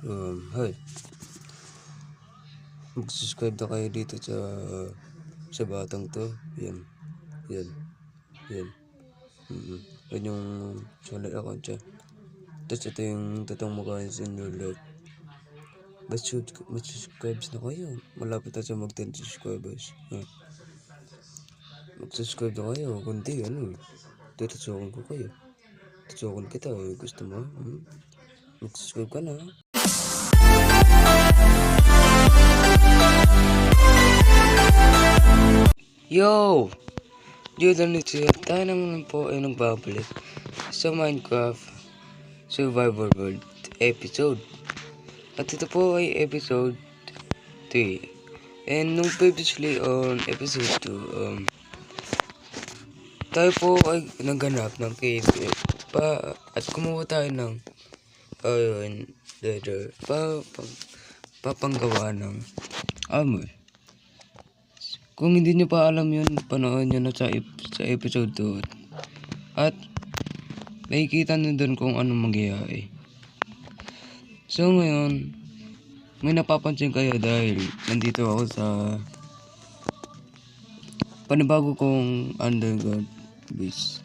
Hi. Mag-subscribe na kayo dito sa batang to. Yan. Yan. Yan. Yan yung channel account siya. Tapos ito yung totoong mukha niya sa your life. Mag-subscribe na kayo. Malapit na siya mag-10 subscribers. Mag-subscribe na kayo. Kundi tututsukan ko kayo. Tutsukan kita. Gusto mo? Mag-subscribe ka na. Yo! Jordan Lucia, tayo naman po ay nagbabalik sa Minecraft Survivor World episode. At ito po ay episode 3. And nung previously on episode 2, tayo po ay naghanap ng cave at kumuha tayo ng leather papanggawa ng armor. Kung hindi nyo pa alam yun, panoorin nyo na sa episode 2. At nakikita nyo dun kung anong mangyayari. So ngayon, may napapansin kayo dahil nandito ako sa panibago kong underground base.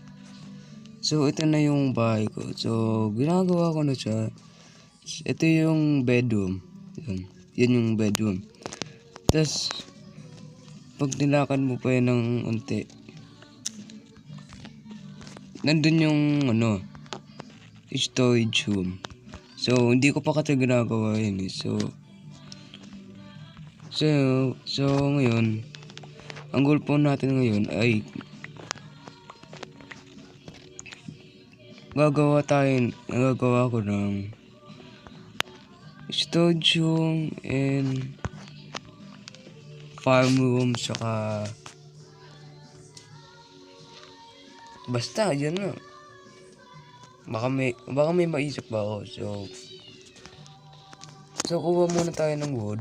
So ito na yung bahay ko. So ginagawa ko na siya. Ito yung bedroom. Yan yung bedroom. Tapos pag nilakad mo pa yan ng unti, nandun yung storage room. So hindi ko pa kasi ginagawa yun eh. So ngayon, ang goal po natin ngayon ay gagawa ko ng storage room and farm room, saka basta yun na. Baka may maisip ba ako. So kuha muna tayo ng wood.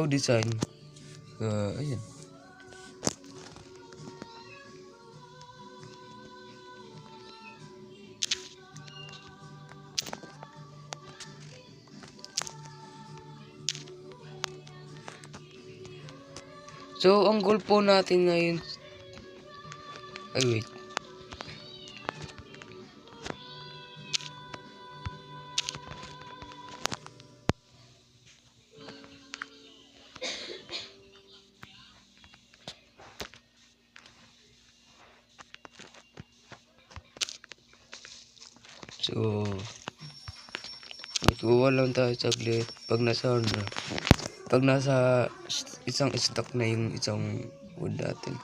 Design. Ayan. So, ang goal po natin ngayon... Ay, wait. So, magkuha lang tayo saglit. Pag nasa isang stock na yung isang wood natin.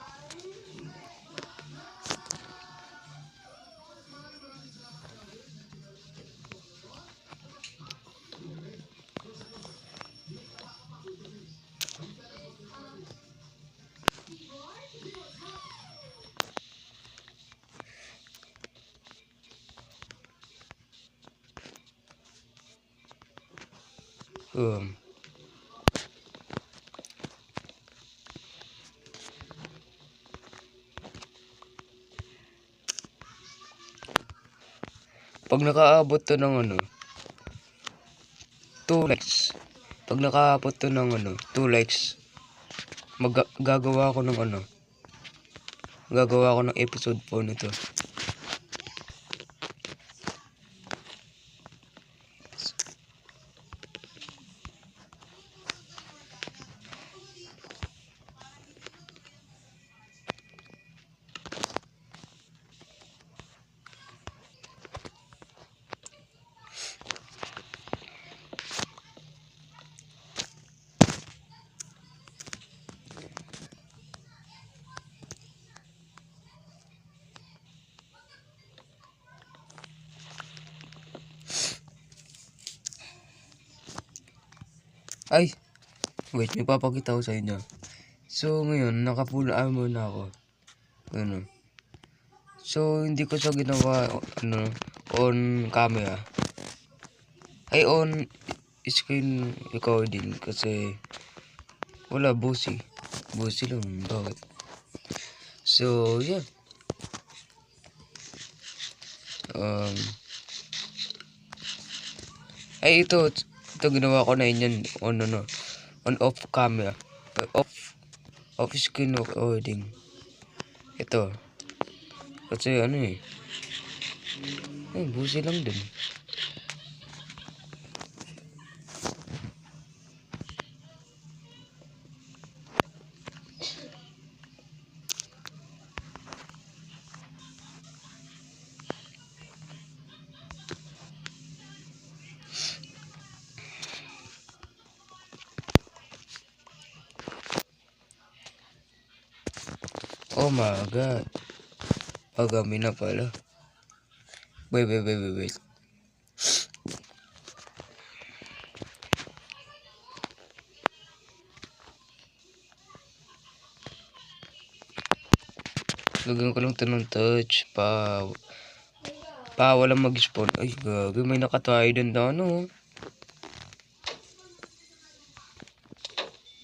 Pag nakaabot to ng 2 likes. Pag nakaabot to ng 2 likes, gagawa ko ng episode 4 nito. Ay, wait, may papakita ko sa inyo. So ngayon, naka full armor na ako. So hindi ko siya ginawa on camera. Ay on screen recording kasi wala, busi lang. Bakit? So yeah. Ay, ito ginawa ko na yun on off camera. Off screen recording. Ito. Kasi ano eh. Ay, busi lang din. Oh my god. Pagami na pala. Wait. Lagyan ko lang ito ng touch walang mag-spawn. Ay, gagi, may nakatrident na ano.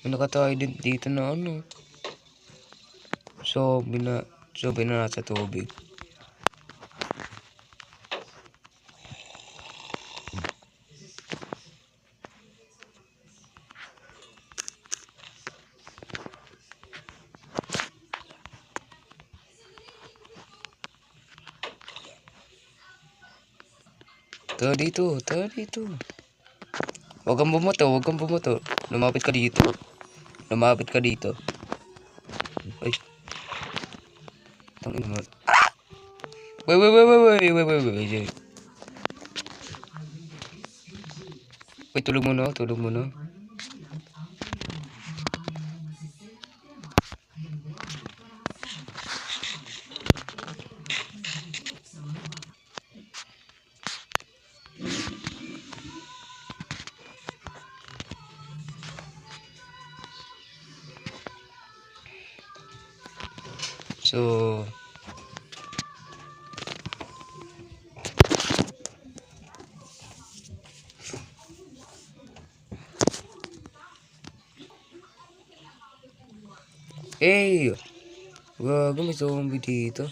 May nakatrident dito na ano. So, nasa tubig. Tara dito. Huwag kang bumoto. Lumapit ka dito. Ay, tangin mo. Wait. Wait, tulog mo na. So, gago, may zombie dito.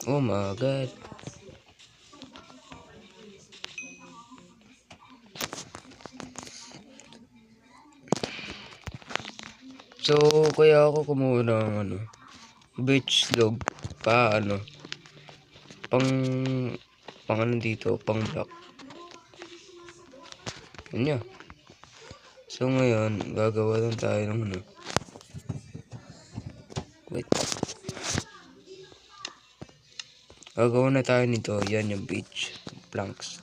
Oh my god. So, kaya ako kumuha ng beach log pang dito, pang block. Yun niya. So, ngayon, gagawa lang tayo ng wait. Gagawa na tayo nito. Yan yung beach planks.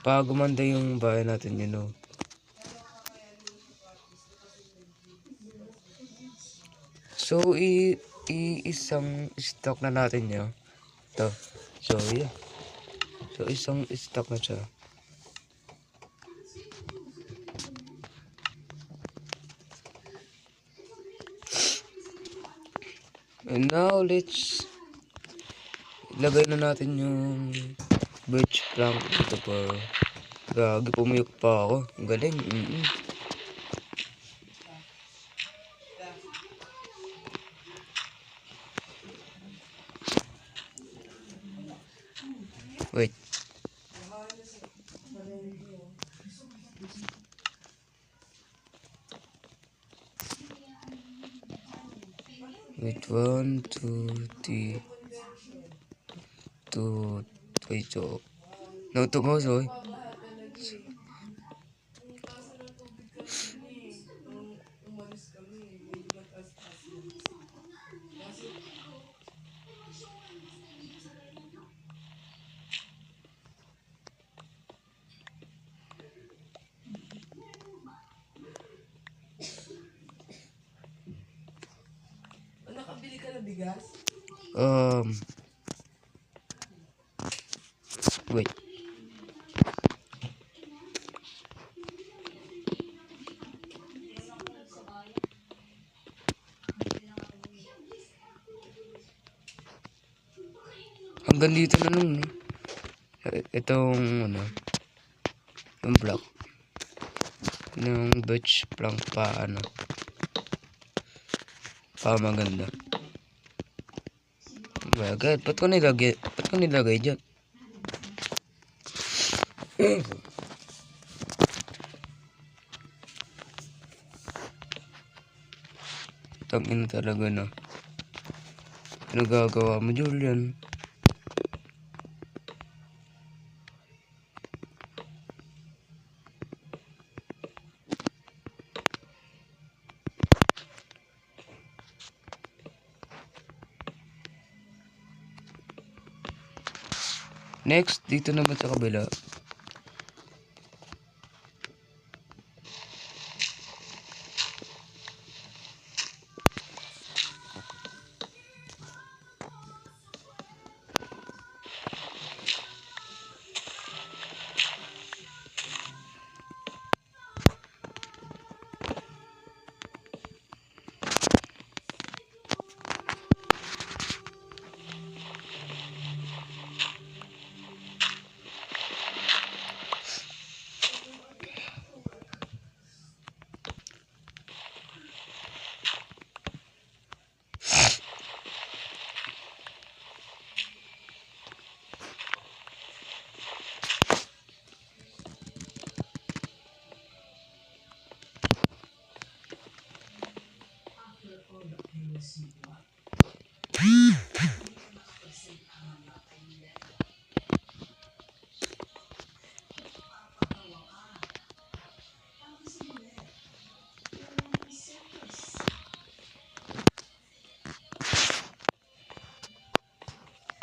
Para gumanda yung bahay natin, So, isang stock na natin yun. Ito. So, yeah. So, isang stock na siya. And now, let's ilagay na natin yung birch plank dito pa. Gagi, pumiyok pa ako. Ang galing. Wait. Wait, 1, 2, 3. Wait, so. Nautok so. Nakabili ka na bigas? Wait. Hanggang dito na nung itong yung block ng birch plank pa Maganda. Bagay, ba't ko nilagay? Ba't ko nilagay dyan? Tangin talaga na. Ano gagawa mo, Julian? Next, dito naman sa kabila.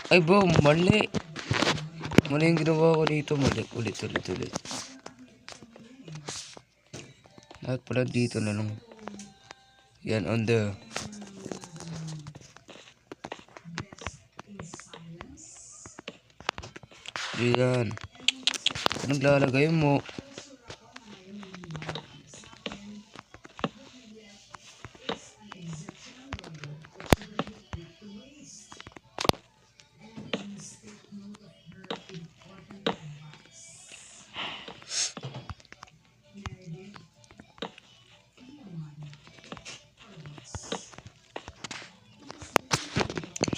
Ay bro, mali. Mali yung ginawa ko dito. Mali. Ulit. Lahat pala dito na lang. Yan, on the... Yan. Anong lalagay mo?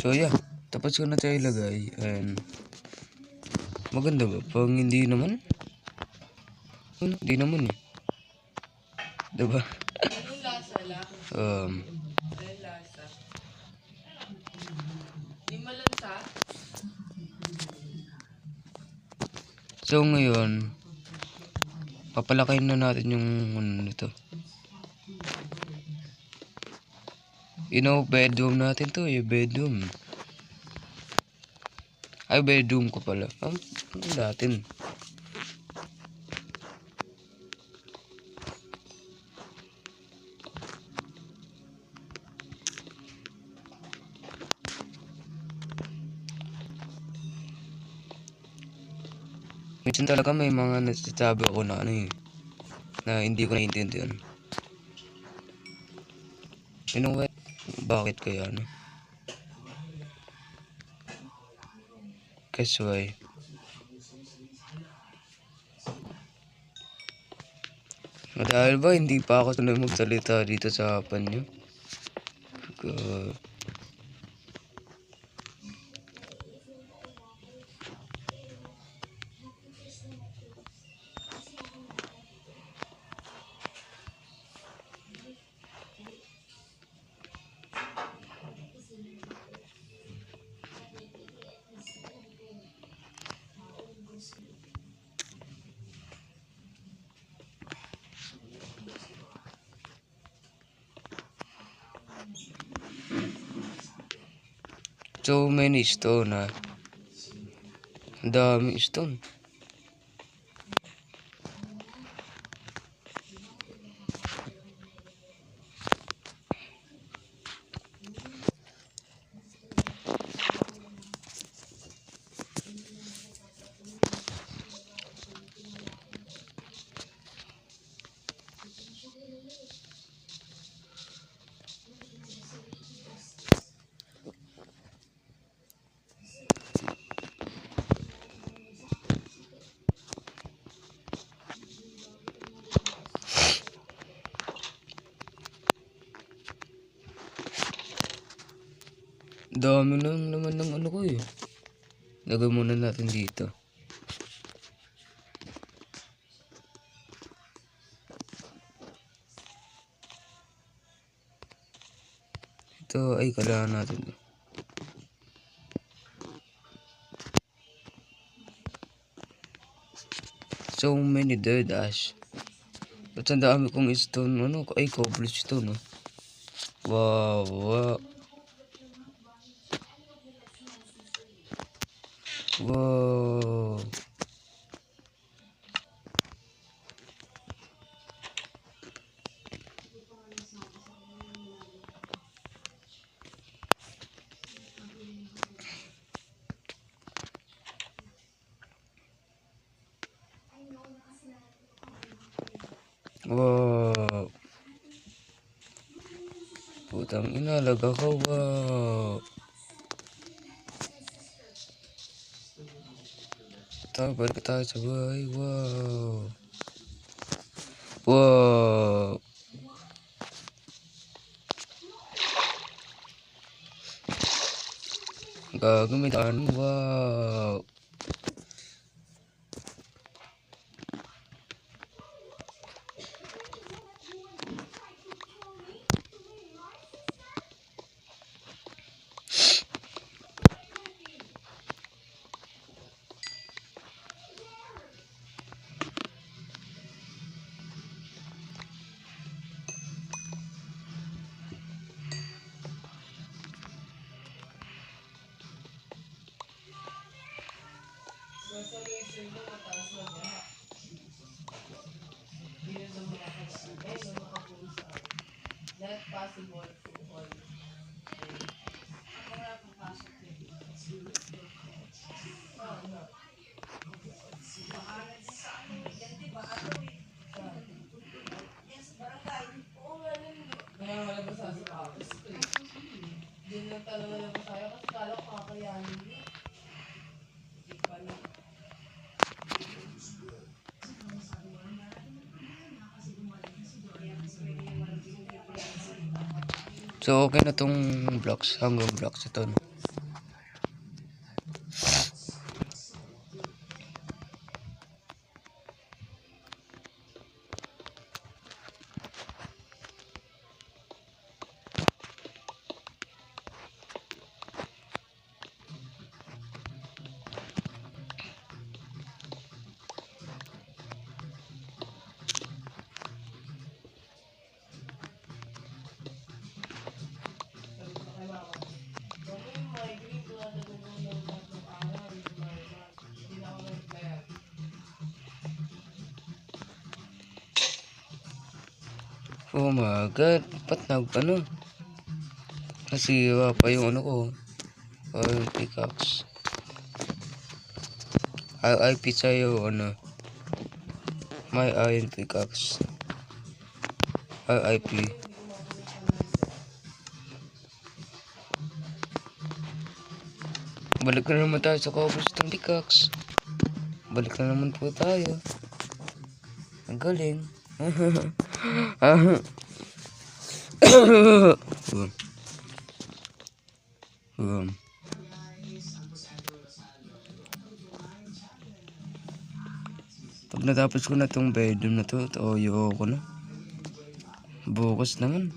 So yeah, tapos ko na tayo ilagay. And maganda ba? Pag hindi naman? Hindi naman eh. Diba? Anong lasa lang? Anong lasa? Di malansa? So ngayon, papalakayin na natin yung ano nito. You know, bedroom natin to, yung bedroom. Ay, bedroom ko pala. Ang natin. Minsan talaga may mga nasasabi ako na ano eh, na hindi ko naiintindihan. You know what? Bakit kaya ano? Guess why? Dahil ba hindi pa ako tunay magsalita dito sa harapan nyo? God. So many stone ha. Ang dami stone. Dami lang naman ng ano ko eh. Lagay muna natin dito. Ito ay kailangan natin. So many dirt ash. Ba't ang dami kong stone, ano, ay cobblestone, no? Wow, wow. Wow. Wow. Putang ina, lag ako, wow. Balik tayo sa bahay, wow. Wow. Gagamitan, wow. Not possible to all. Kaya wala ba sa akin? Diyan lang talaga lang tayo kasi kala ko kakayanin niya. Hindi pala. So okay na tong blocks, hanggang blocks ito, no? Oh my god, ba't ano? Nasira pa yung ano ko. Yung pickaxe. RIP sa'yo, ano. My iron pickaxe. RIP. Balik na naman tayo sa cobblestone pickaxe. Balik na naman po tayo. Ang galing. Pag natapos ko na tong bedroom na to, toyo ko na. Bukas naman.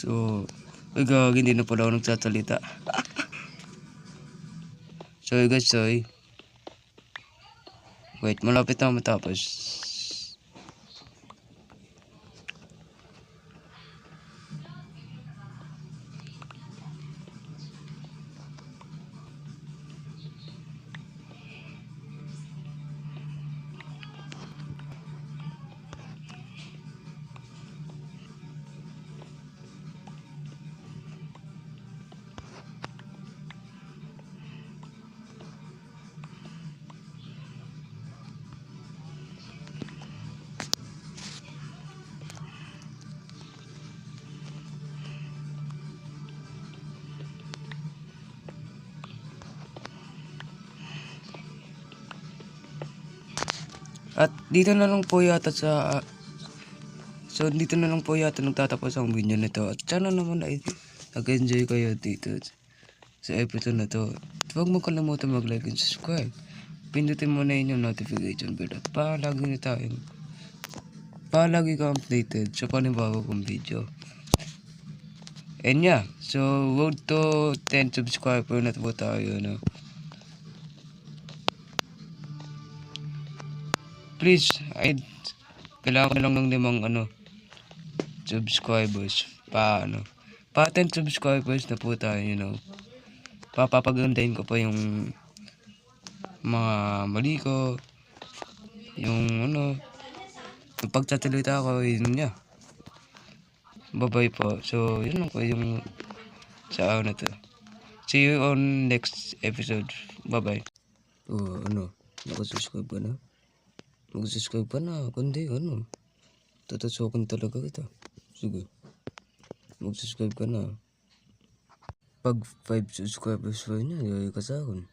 So, ay gagi, hindi na pala ako nagsasalita. Sorry guys, sorry. Wait, malapit na matapos. At dito na lang po yata dito na lang po yata nagtatapos ang video nito. At sana naman ay nag-enjoy kayo dito sa episode na to. At huwag mo kalimutan mag-like and subscribe. Pindutin mo na yung notification bell at palagi ka updated sa panibago kong video. And yeah, so road to 10 subscriber na po tayo, no? Please, kailangan ko lang ng 5 subscribers. Pa 10 subscribers na po tayo, you know. Papapagandahin ko pa yung mga mali ko. Yung yung pagsasalita ko, yun niya. Bye-bye po. So, yun lang po yung sa araw na to. See you on next episode. Bye-bye. Nakasubscribe ka na? Mag-subscribe ka na, kundi tatasukin talaga kita. Sige, mag-subscribe ka na. Pag 5 subscribers pa niya, yaya ka sa akin.